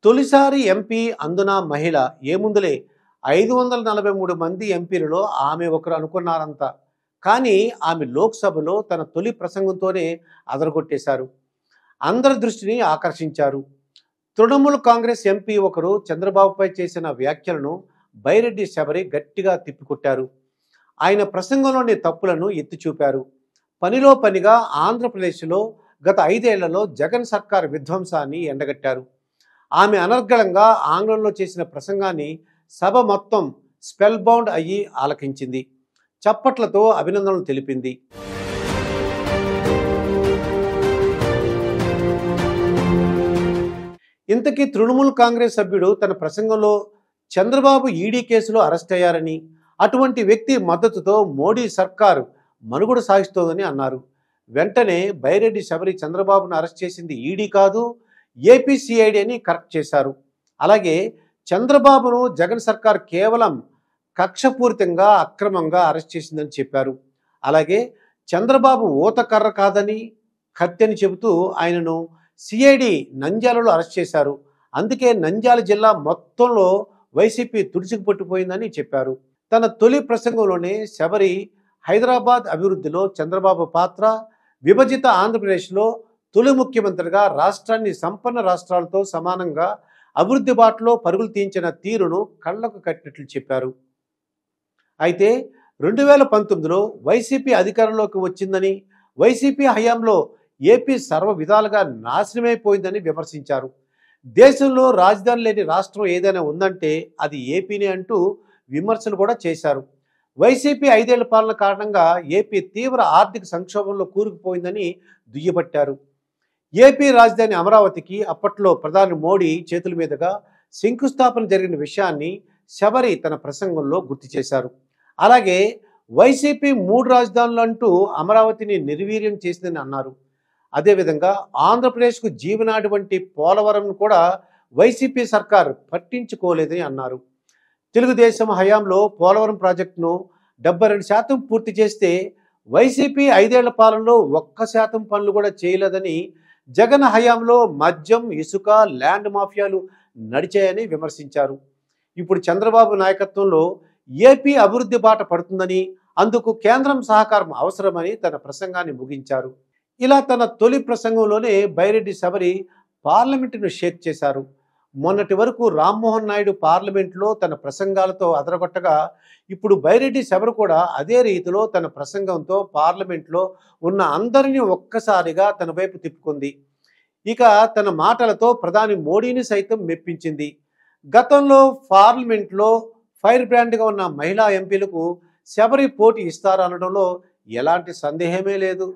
తొలిసారి ఎంపీ అందున మహిళ ఏముందులే 543 మంది ఎంపీలలో ఆమె ఒకరు అనుకున్నారంతా. కానీ ఆమె లోక్సభలో తన తొలి ప్రసంగంతోనే అదరగొట్టేశారు. అందరి దృష్టిని ఆకర్షించారు. తృణమూల్ కాంగ్రెస్ ఎంపీ ఒకరు చంద్రబాబుపై చేసిన వ్యాఖ్యలను బైరెడ్డి శబరి గట్టిగా తిప్పికొట్టారు. ఆయన ప్రసంగంలోని తప్పులను ఎత్తి చూపారు. పనిలో పనిగా ఆంధ్రప్రదేశ్లో గత 5 ఏళ్లలో జగన్ సర్కార్ విధ్వంసాన్ని ఎండగట్టారు. ఆమె అనర్గళంగా ఆంగ్లంలో చేసిన ప్రసంగాన్ని సభ మొత్తం స్పెల్ బౌండ్ అయ్యి ఆలకించింది. చప్పట్లతో అభినందనలు తెలిపింది. ఇంతకీ తృణమూల్ కాంగ్రెస్ సభ్యుడు తన ప్రసంగంలో చంద్రబాబు ఈడీ కేసులో అరెస్ట్ అయ్యారని, అటువంటి వ్యక్తి మద్దతుతో మోడీ సర్కారు మనుగడ సాగిస్తోందని అన్నారు. వెంటనే బైరెడ్డి శబరి చంద్రబాబును అరెస్ట్ చేసింది ఈడీ కాదు, ఏపీసీఐడీ అని కరెక్ట్ చేశారు. అలాగే చంద్రబాబును జగన్ సర్కార్ కేవలం కక్షపూరితంగా అక్రమంగా అరెస్ట్ చేసిందని చెప్పారు. అలాగే చంద్రబాబు ఊతకర్ర కాదని కత్తి చెబుతూ ఆయనను సిఐడి నంద్యాలలో అరెస్ట్ చేశారు. అందుకే నంద్యాల జిల్లా మొత్తంలో వైసీపీ తుడిచిపట్టిపోయిందని చెప్పారు. తన తొలి ప్రసంగంలోనే శబరి హైదరాబాద్ అభివృద్ధిలో చంద్రబాబు పాత్ర, విభజిత ఆంధ్రప్రదేశ్లో తొలి ముఖ్యమంత్రిగా రాష్ట్రాన్ని సంపన్న రాష్ట్రాలతో సమానంగా అభివృద్ధి బాటలో పరుగులు తీయించిన తీరును కళ్లకు కట్టినట్లు చెప్పారు. అయితే 2019లో వైసీపీ అధికారంలోకి వచ్చిందని, వైసీపీ హయాంలో ఏపీ సర్వ విధాలుగా నాశనమైపోయిందని విమర్శించారు. దేశంలో రాజధాని లేని రాష్ట్రం ఏదైనా ఉందంటే అది ఏపీనే అంటూ విమర్శలు కూడా చేశారు. వైసీపీ 5 ఏళ్ల పాలన కారణంగా ఏపీ తీవ్ర ఆర్థిక సంక్షోభంలో కూరుకుపోయిందని దుయ్యబట్టారు. ఏపీ రాజధాని అమరావతికి అప్పట్లో ప్రధాని మోడీ చేతుల మీదుగా శంకుస్థాపన జరిగిన విషయాన్ని శబరి తన ప్రసంగంలో గుర్తు చేశారు. అలాగే వైసీపీ 3 రాజధానులు అంటూ అమరావతిని నిర్వీర్యం చేసిందని అన్నారు. అదేవిధంగా ఆంధ్రప్రదేశ్కు జీవనాడి వంటి పోలవరం కూడా వైసీపీ సర్కార్ పట్టించుకోలేదని అన్నారు. తెలుగుదేశం హయాంలో పోలవరం ప్రాజెక్టును 72% పూర్తి చేస్తే వైసీపీ 5 ఏళ్ల పాలనలో 1% పనులు కూడా చేయలేదని, జగన్ హయాంలో మద్యం, ఇసుక, ల్యాండ్ మాఫియాలు నడిచాయని విమర్శించారు. ఇప్పుడు చంద్రబాబు నాయకత్వంలో ఏపీ అభివృద్ధి బాట పడుతుందని, అందుకు కేంద్రం సహకారం అవసరమని తన ప్రసంగాన్ని ముగించారు. ఇలా తన తొలి ప్రసంగంలోనే బైరెడ్డి శబరి పార్లమెంటును షేక్ చేశారు. మొన్నటి వరకు రామ్మోహన్ నాయుడు పార్లమెంట్లో తన ప్రసంగాలతో అదరగొట్టగా, ఇప్పుడు బైరెడ్డి శబరి కూడా అదే రీతిలో తన ప్రసంగంతో పార్లమెంట్లో ఉన్న అందరినీ ఒక్కసారిగా తన వైపు తిప్పుకుంది. ఇక తన మాటలతో ప్రధాని మోడీని సైతం మెప్పించింది. గతంలో పార్లమెంట్లో ఫైర్ బ్రాండ్గా ఉన్న మహిళా ఎంపీలకు శబరి పోటీ ఇస్తారనడంలో ఎలాంటి సందేహమే లేదు.